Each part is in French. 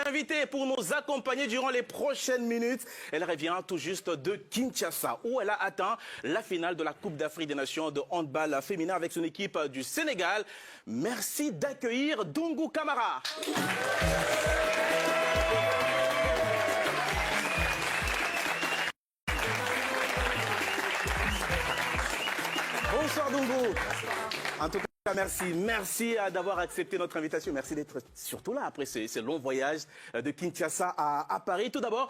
invitée pour nous accompagner durant les prochaines minutes. Elle revient tout juste de Kinshasa, où elle a atteint la finale de la Coupe d'Afrique des Nations de handball féminin avec son équipe du Sénégal. Merci d'accueillir Dungu Camara. Bonsoir Dungu. En tout cas, merci d'avoir accepté notre invitation. Merci d'être surtout là après ce long voyage de Kinshasa à Paris. Tout d'abord,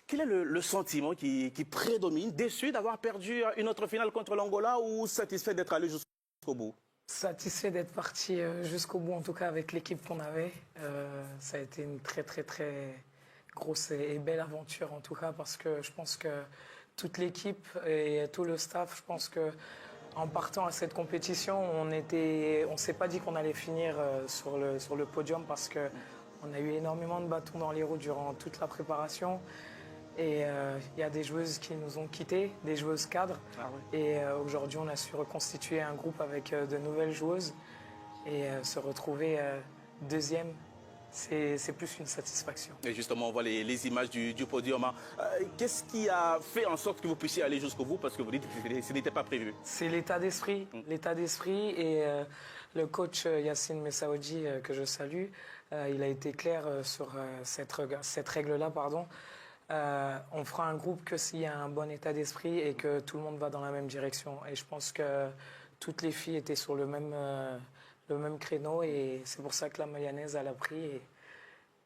quel est le sentiment qui prédomine? Déçu d'avoir perdu une autre finale contre l'Angola ou satisfait d'être allé jusqu'au bout? Satisfait d'être parti jusqu'au bout, en tout cas avec l'équipe qu'on avait. Ça a été une très grosse et belle aventure en tout cas, parce que je pense que toute l'équipe et tout le staff, je pense que en partant à cette compétition, on s'est pas dit qu'on allait finir sur le podium, parce qu'on a eu énormément de bâtons dans les roues durant toute la préparation. Et il y a des joueuses qui nous ont quittés, des joueuses cadres. Ah oui. Et aujourd'hui, on a su reconstituer un groupe avec de nouvelles joueuses. Et se retrouver deuxième, c'est plus une satisfaction. Et justement, on voit les images du podium. Qu'est-ce qui a fait en sorte que vous puissiez aller jusqu'au bout? Parce que vous dites que ce n'était pas prévu. C'est l'état d'esprit. L'état d'esprit. Et le coach Yacine Messaoudi, que je salue, il a été clair sur cette règle-là, pardon. On fera un groupe que s'il y a un bon état d'esprit et que tout le monde va dans la même direction. Et je pense que toutes les filles étaient sur le même créneau, et c'est pour ça que la mayonnaise elle a pris. Et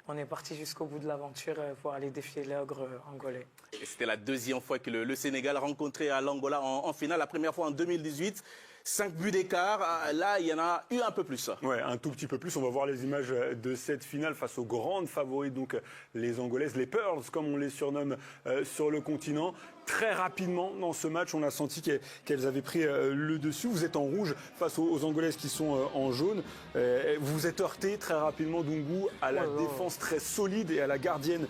on est parti jusqu'au bout de l'aventure pour aller défier l'ogre angolais. C'était la deuxième fois que le Sénégal rencontrait l'Angola en finale. La première fois en 2018. 5 buts d'écart, là il y en a eu un peu plus. Ouais, un tout petit peu plus. On va voir les images de cette finale face aux grandes favorites, donc les Angolaises, les Pearls comme on les surnomme sur le continent. Très rapidement dans ce match, on a senti qu'elles avaient pris le dessus. Vous êtes en rouge face aux Angolaises qui sont en jaune. Vous vous êtes heurté très rapidement, Dungu, à la défense très solide et à la gardienne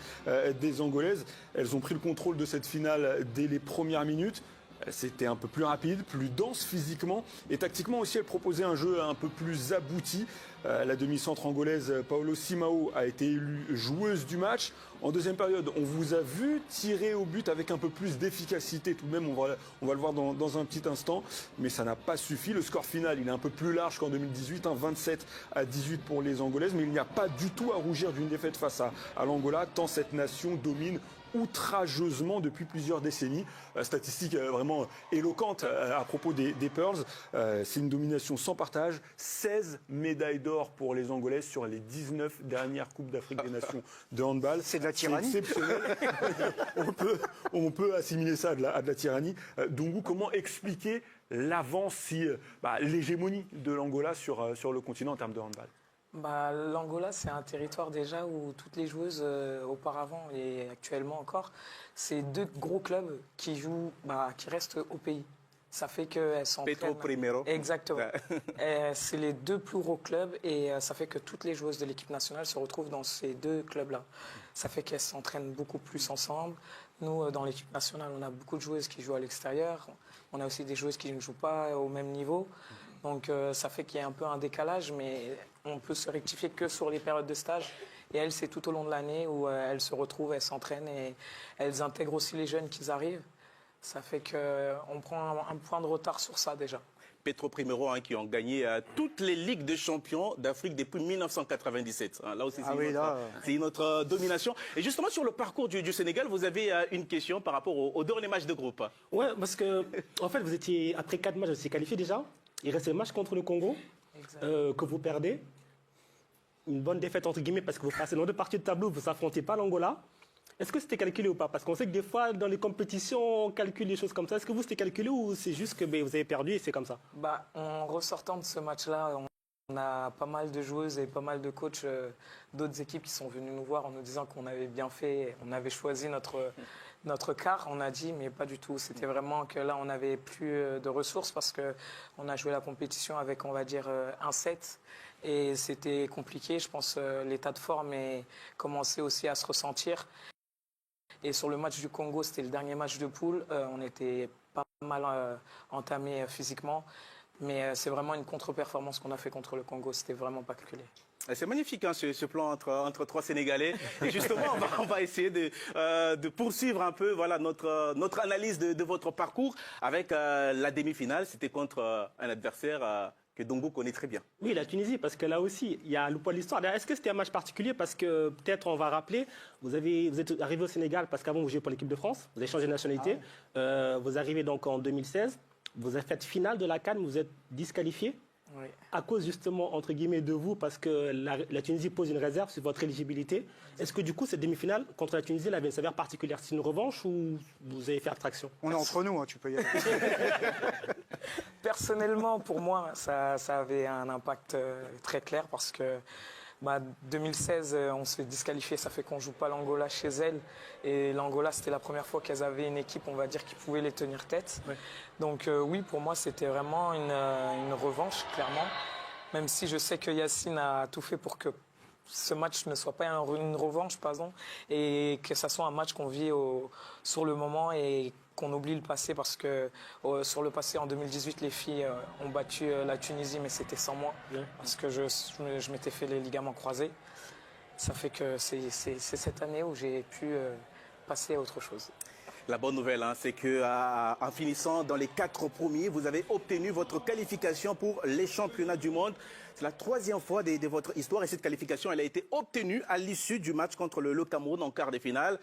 des Angolaises. Elles ont pris le contrôle de cette finale dès les premières minutes. C'était un peu plus rapide, plus dense physiquement, et tactiquement aussi elle proposait un jeu un peu plus abouti. La demi-centre angolaise Paolo Simao a été élue joueuse du match. En deuxième période, on vous a vu tirer au but avec un peu plus d'efficacité tout de même, on va le voir dans un petit instant, mais ça n'a pas suffi. Le score final, il est un peu plus large qu'en 2018, 27-18 pour les Angolaises, mais il n'y a pas du tout à rougir d'une défaite face à l'Angola, tant cette nation domine outrageusement depuis plusieurs décennies. Statistique vraiment éloquente à propos des Pearls. C'est une domination sans partage. 16 médailles d'or pour les Angolaises sur les 19 dernières Coupes d'Afrique des Nations de handball. C'est de la tyrannie. C'est exceptionnel. on peut assimiler ça à de la tyrannie. Dungu, comment expliquer l'avance, l'hégémonie de l'Angola sur le continent en termes de handball? L'Angola, c'est un territoire déjà où toutes les joueuses auparavant et actuellement encore, c'est deux gros clubs qui jouent, qui restent au pays. Ça fait qu'elles sont Petro Primero. Exactement. C'est les deux plus gros clubs, et ça fait que toutes les joueuses de l'équipe nationale se retrouvent dans ces deux clubs-là. Ça fait qu'elles s'entraînent beaucoup plus ensemble. Nous, dans l'équipe nationale, on a beaucoup de joueuses qui jouent à l'extérieur. On a aussi des joueuses qui ne jouent pas au même niveau. Donc ça fait qu'il y a un peu un décalage, mais on peut se rectifier que sur les périodes de stage. Et elles, c'est tout au long de l'année où elles se retrouvent, elles s'entraînent et elles intègrent aussi les jeunes qui arrivent. Ça fait qu'on prend un point de retard sur ça déjà. Petro Primero, qui ont gagné toutes les ligues de champions d'Afrique depuis 1997. Là aussi, c'est une autre domination. Et justement, sur le parcours du Sénégal, vous avez une question par rapport au dernier match de groupe. Ouais, parce que, en fait, après 4 matchs, vous étiez qualifié déjà. Il reste le match contre le Congo, que vous perdez. Une bonne défaite, entre guillemets, parce que vous passez dans 2 parties de tableau, vous n'affrontez pas l'Angola. Est-ce que c'était calculé ou pas? Parce qu'on sait que des fois, dans les compétitions, on calcule des choses comme ça. Est-ce que vous, c'était calculé ou c'est juste que vous avez perdu et c'est comme ça? En ressortant de ce match-là, on a pas mal de joueuses et pas mal de coachs d'autres équipes qui sont venus nous voir en nous disant qu'on avait bien fait, on avait choisi notre quart. On a dit, mais pas du tout. C'était vraiment que là, on n'avait plus de ressources parce qu'on a joué la compétition avec, on va dire, un set. Et c'était compliqué. Je pense l'état de forme commençait aussi à se ressentir. Et sur le match du Congo, c'était le dernier match de poule. On était pas mal entamé physiquement. Mais c'est vraiment une contre-performance qu'on a fait contre le Congo. C'était vraiment pas calculé. C'est magnifique hein, ce plan entre trois Sénégalais. Et justement, on va essayer de poursuivre un peu voilà, notre analyse de votre parcours avec la demi-finale. C'était contre un adversaire que Dongo connaît très bien. Oui, la Tunisie, parce que là aussi, il y a le poids de l'histoire. Est-ce que c'était un match particulier? Parce que peut-être on va rappeler, vous êtes arrivé au Sénégal parce qu'avant vous jouiez pour l'équipe de France, vous avez changé de nationalité. Vous arrivez donc en 2016, vous avez fait finale de la CAN, vous êtes disqualifié. Oui. À cause justement, entre guillemets, de vous, parce que la Tunisie pose une réserve sur votre éligibilité. Est-ce que du coup, cette demi-finale contre la Tunisie, elle avait une saveur particulière? C'est une revanche ou vous avez fait abstraction? On est entre nous, hein, tu peux y aller. Personnellement, pour moi, ça avait un impact très clair parce que 2016, on se fait disqualifier, ça fait qu'on ne joue pas l'Angola chez elle. Et l'Angola, c'était la première fois qu'elles avaient une équipe, on va dire, qui pouvait les tenir tête. Ouais. Donc oui, pour moi, c'était vraiment une revanche, clairement. Même si je sais que Yacine a tout fait pour que ce match ne soit pas une revanche, pardon, et que ça soit un match qu'on vit sur le moment et qu'on oublie le passé parce que sur le passé, en 2018, les filles ont battu la Tunisie, mais c'était sans moi, parce que je m'étais fait les ligaments croisés. Ça fait que c'est cette année où j'ai pu passer à autre chose. La bonne nouvelle, hein, c'est qu'en finissant dans les 4 premiers, vous avez obtenu votre qualification pour les championnats du monde. C'est la 3e fois de votre histoire et cette qualification, elle a été obtenue à l'issue du match contre le Cameroun en quart de finale.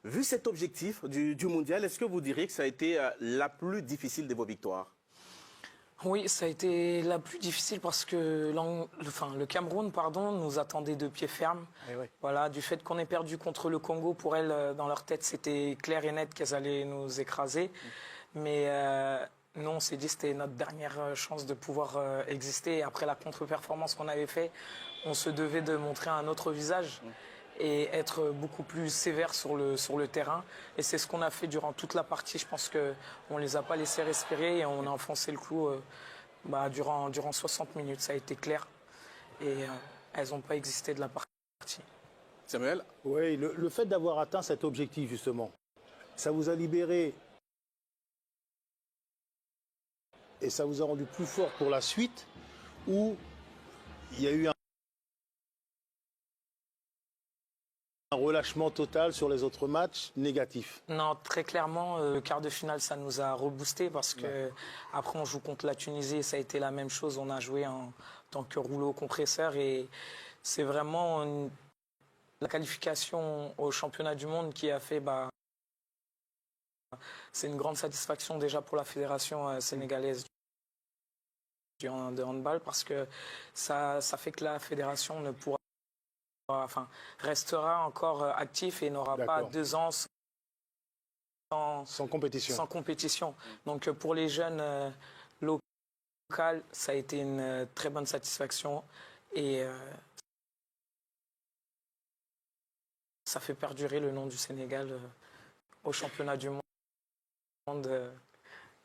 Vu cet objectif du mondial, est-ce que vous diriez que ça a été la plus difficile de vos victoires? Oui, ça a été la plus difficile parce que le Cameroun nous attendait de pied ferme. Oui. Voilà, du fait qu'on ait perdu contre le Congo, pour elles, dans leur tête, c'était clair et net qu'elles allaient nous écraser. Mais nous, on s'est dit que c'était notre dernière chance de pouvoir exister. Et après la contre-performance qu'on avait fait, on se devait de montrer un autre visage. Et être beaucoup plus sévère sur le terrain. Et c'est ce qu'on a fait durant toute la partie. Je pense qu'on ne les a pas laissés respirer et on a enfoncé le clou durant 60 minutes. Ça a été clair. Et elles n'ont pas existé de la partie. Samuel? Oui, le fait d'avoir atteint cet objectif, justement, ça vous a libéré et ça vous a rendu plus fort pour la suite, ou il y a eu un relâchement total sur les autres matchs négatifs? Non, très clairement, le quart de finale, ça nous a reboosté parce que après on joue contre la Tunisie et ça a été la même chose. On a joué en tant que rouleau compresseur et c'est vraiment la qualification au championnat du monde qui a fait... c'est une grande satisfaction déjà pour la fédération sénégalaise de handball parce que ça fait que la fédération ne pourra restera encore actif et n'aura pas 2 ans sans compétition. Donc pour les jeunes locaux, ça a été une très bonne satisfaction et ça fait perdurer le nom du Sénégal au championnat du monde.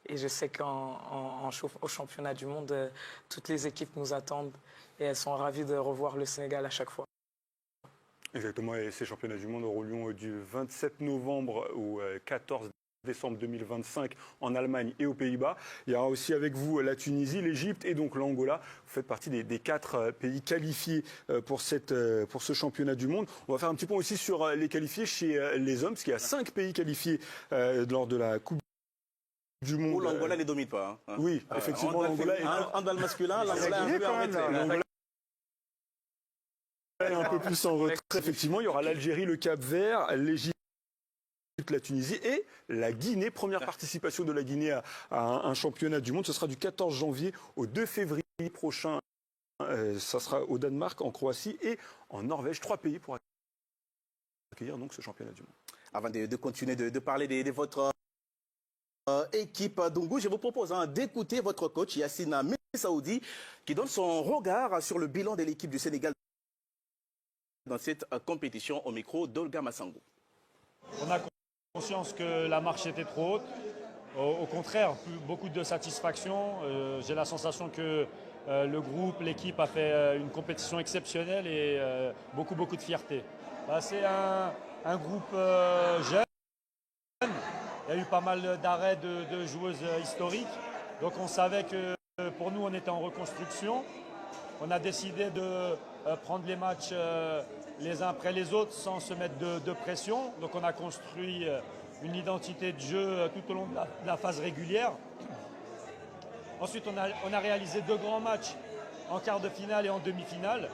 Et je sais qu'au championnat du monde, toutes les équipes nous attendent et elles sont ravies de revoir le Sénégal à chaque fois. Exactement, et ces championnats du monde auront lieu du 27 novembre au 14 décembre 2025 en Allemagne et aux Pays-Bas. Il y aura aussi avec vous la Tunisie, l'Égypte et donc l'Angola. Vous faites partie des 4 pays qualifiés pour ce championnat du monde. On va faire un petit point aussi sur les qualifiés chez les hommes, parce qu'il y a 5 pays qualifiés lors de la Coupe du monde. Où l'Angola ne domine pas. Hein. Oui, effectivement, l'Angola est handball masculin, l'Angola est un peu en retrait. Un peu plus en retrait. Effectivement, il y aura l'Algérie, le Cap-Vert, l'Égypte, la Tunisie et la Guinée. Première participation de la Guinée à un championnat du monde. Ce sera du 14 janvier au 2 février prochain. Ça sera au Danemark, en Croatie et en Norvège. 3 pays pour accueillir donc ce championnat du monde. Avant de continuer de parler de votre équipe Dongo, je vous propose d'écouter votre coach Yacine Messaoudi qui donne son regard sur le bilan de l'équipe du Sénégal dans cette compétition au micro d'Olga Massango. On a conscience que la marche était trop haute. Au contraire, beaucoup de satisfaction. J'ai la sensation que le groupe, l'équipe a fait une compétition exceptionnelle et beaucoup de fierté. C'est un groupe jeune. Il y a eu pas mal d'arrêts de joueuses historiques. Donc on savait que pour nous, on était en reconstruction. on a décidé de prendre les matchs les uns après les autres sans se mettre de pression. Donc on a construit une identité de jeu tout au long de la phase régulière. Ensuite, on a réalisé 2 grands matchs en quart de finale et en demi-finale.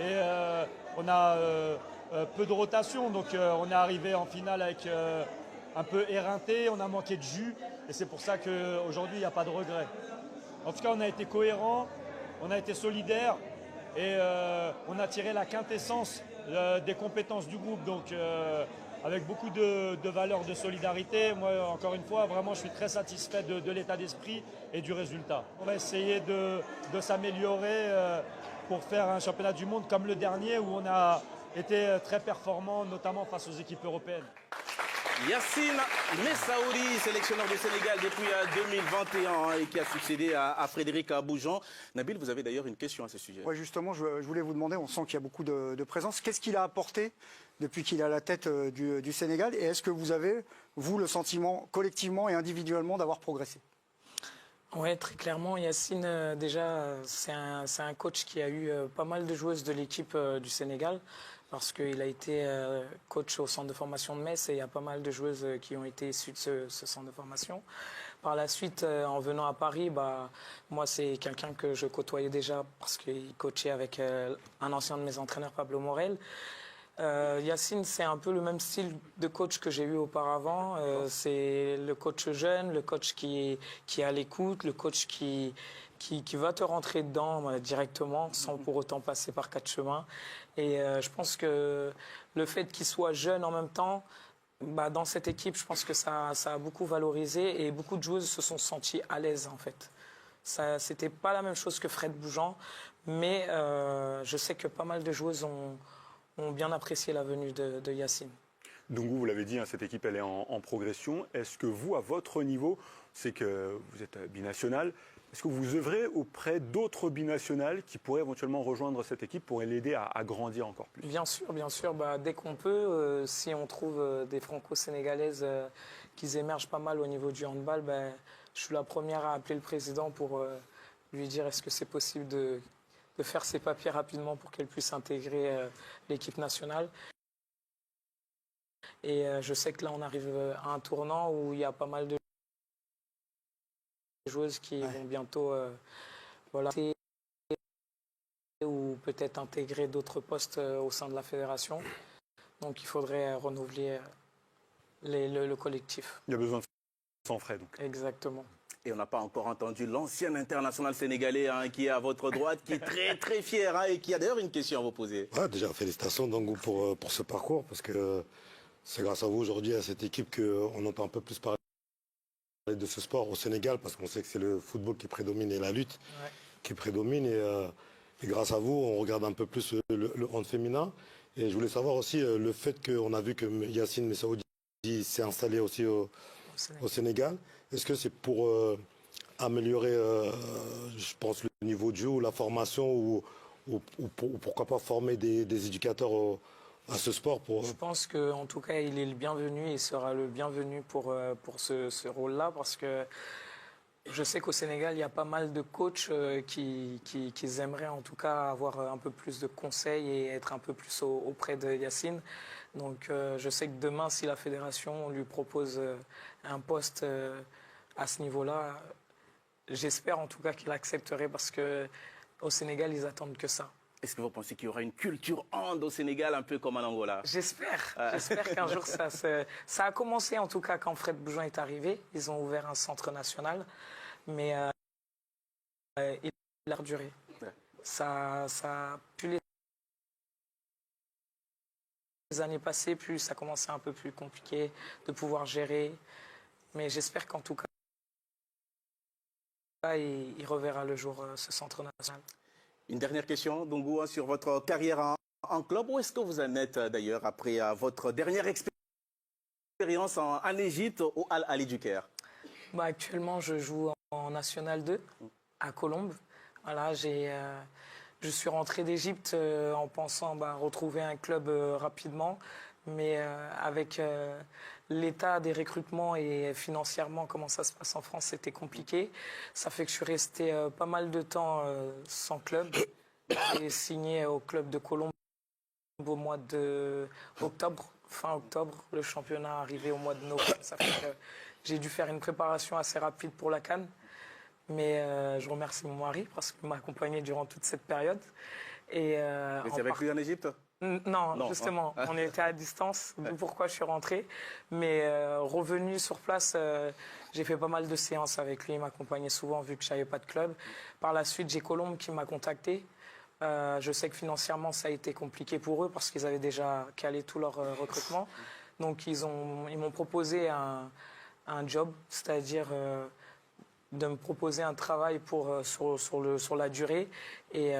Et on a peu de rotation, donc on est arrivé en finale avec un peu éreinté, on a manqué de jus. Et c'est pour ça qu'aujourd'hui, il n'y a pas de regret. En tout cas, on a été cohérents, on a été solidaires et on a tiré la quintessence des compétences du groupe. Donc, avec beaucoup de valeurs de solidarité. Moi, encore une fois, vraiment, je suis très satisfait de l'état d'esprit et du résultat. On va essayer de s'améliorer pour faire un championnat du monde comme le dernier où on a été très performant, notamment face aux équipes européennes. Yacine Messaoudi, sélectionneur du Sénégal depuis 2021 et qui a succédé à Frédéric Aboujan. Nabil, vous avez d'ailleurs une question à ce sujet. Oui, justement, je voulais vous demander, on sent qu'il y a beaucoup de présence. Qu'est-ce qu'il a apporté depuis qu'il est à la tête du Sénégal? Et est-ce que vous avez, vous, le sentiment collectivement et individuellement d'avoir progressé? Oui, très clairement, Yacine, déjà, c'est un coach qui a eu pas mal de joueuses de l'équipe du Sénégal, parce qu'il a été coach au centre de formation de Metz et il y a pas mal de joueuses qui ont été issues de ce centre de formation. Par la suite, en venant à Paris, moi, c'est quelqu'un que je côtoyais déjà parce qu'il coachait avec un ancien de mes entraîneurs, Pablo Morel. Yacine, c'est un peu le même style de coach que j'ai eu auparavant. C'est le coach jeune, le coach qui est à l'écoute, le coach qui va te rentrer dedans directement sans pour autant passer par 4 chemins. Et je pense que le fait qu'il soit jeune en même temps, dans cette équipe, je pense que ça a beaucoup valorisé et beaucoup de joueuses se sont senties à l'aise en fait. C'était pas la même chose que Fred Boujan, mais je sais que pas mal de joueuses ont bien apprécié la venue de Yacine. Donc vous l'avez dit, cette équipe elle est en progression. Est-ce que vous, à votre niveau, c'est que vous êtes binational, est-ce que vous œuvrez auprès d'autres binationales qui pourraient éventuellement rejoindre cette équipe pour l'aider à grandir encore plus? Bien sûr, bien sûr. Dès qu'on peut, si on trouve des franco-sénégalaises qui émergent pas mal au niveau du handball, je suis la première à appeler le président pour lui dire est-ce que c'est possible de faire ses papiers rapidement pour qu'elle puisse intégrer l'équipe nationale. Et je sais que là, on arrive à un tournant où il y a pas mal de joueuses qui vont bientôt ou peut-être intégrer d'autres postes au sein de la fédération. Donc il faudrait renouveler le collectif. Il y a besoin de sans frais donc. Exactement. Et on n'a pas encore entendu l'ancien international sénégalais qui est à votre droite, qui est très très fier et qui a d'ailleurs une question à vous poser. Ouais, déjà félicitations donc, pour ce parcours parce que c'est grâce à vous aujourd'hui à cette équipe qu'on entend un peu plus parler de ce sport au Sénégal parce qu'on sait que c'est le football qui prédomine et la lutte qui prédomine et grâce à vous on regarde un peu plus le hand féminin et je voulais savoir aussi le fait qu'on a vu que Yacine Messaoudi s'est installé aussi au Sénégal. Est-ce que c'est pour améliorer, je pense, le niveau de jeu ou la formation ou pourquoi pas former des éducateurs à ce sport Je pense qu'en tout cas, il est le bienvenu et sera le bienvenu pour ce rôle-là parce que je sais qu'au Sénégal, il y a pas mal de coachs qui aimeraient en tout cas avoir un peu plus de conseils et être un peu plus auprès de Yacine. Donc je sais que demain, si la fédération lui propose un poste à ce niveau-là, j'espère en tout cas qu'il accepterait parce qu'au Sénégal, ils attendent que ça. Est-ce que vous pensez qu'il y aura une culture hand au Sénégal un peu comme en Angola? J'espère. J'espère qu'un jour ça a commencé en tout cas quand Fred Boujan est arrivé. Ils ont ouvert un centre national, mais il a duré. Plus les années passées, plus ça commençait un peu plus compliqué de pouvoir gérer. Mais j'espère qu'en tout cas, il reverra le jour ce centre national. Une dernière question, Dongou, sur votre carrière en club. Où est-ce que vous en êtes d'ailleurs après votre dernière expérience en Égypte au Al Ahly du Caire? Actuellement, je joue en National 2 à Colombes. Voilà, je suis rentré d'Égypte en pensant retrouver un club rapidement. Mais avec l'état des recrutements et financièrement, comment ça se passe en France, c'était compliqué. Ça fait que je suis resté pas mal de temps sans club. J'ai signé au club de Colombe au mois d'octobre, fin octobre. Le championnat arrivé au mois de novembre. Ça fait que j'ai dû faire une préparation assez rapide pour la CAN. Mais je remercie mon mari parce qu'il m'a accompagné durant toute cette période. Et, Vous étiez avec lui en Égypte? Non, justement, on était à distance, d'où pourquoi je suis rentré. Mais revenu sur place, j'ai fait pas mal de séances avec lui. Il m'accompagnait souvent vu que je n'avais pas de club. Par la suite, j'ai Colombe qui m'a contacté. Je sais que financièrement, ça a été compliqué pour eux parce qu'ils avaient déjà calé tout leur recrutement. Donc, ils m'ont proposé un job, c'est-à-dire de me proposer un travail sur la durée. Et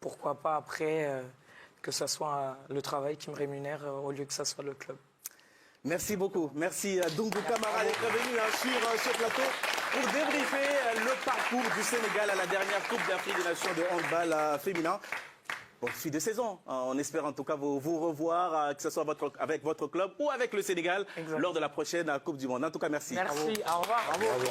pourquoi pas après que ce soit le travail qui me rémunère au lieu que ce soit le club. Merci beaucoup. Merci à Dungu Kamara d'être venu sur ce plateau pour débriefer le parcours du Sénégal à la dernière Coupe d'Afrique des Nations de handball féminin. Bon, suite de saison. On espère en tout cas vous revoir, que ce soit avec votre club ou avec le Sénégal lors de la prochaine Coupe du Monde. En tout cas, merci. Merci. Au revoir. Bravo.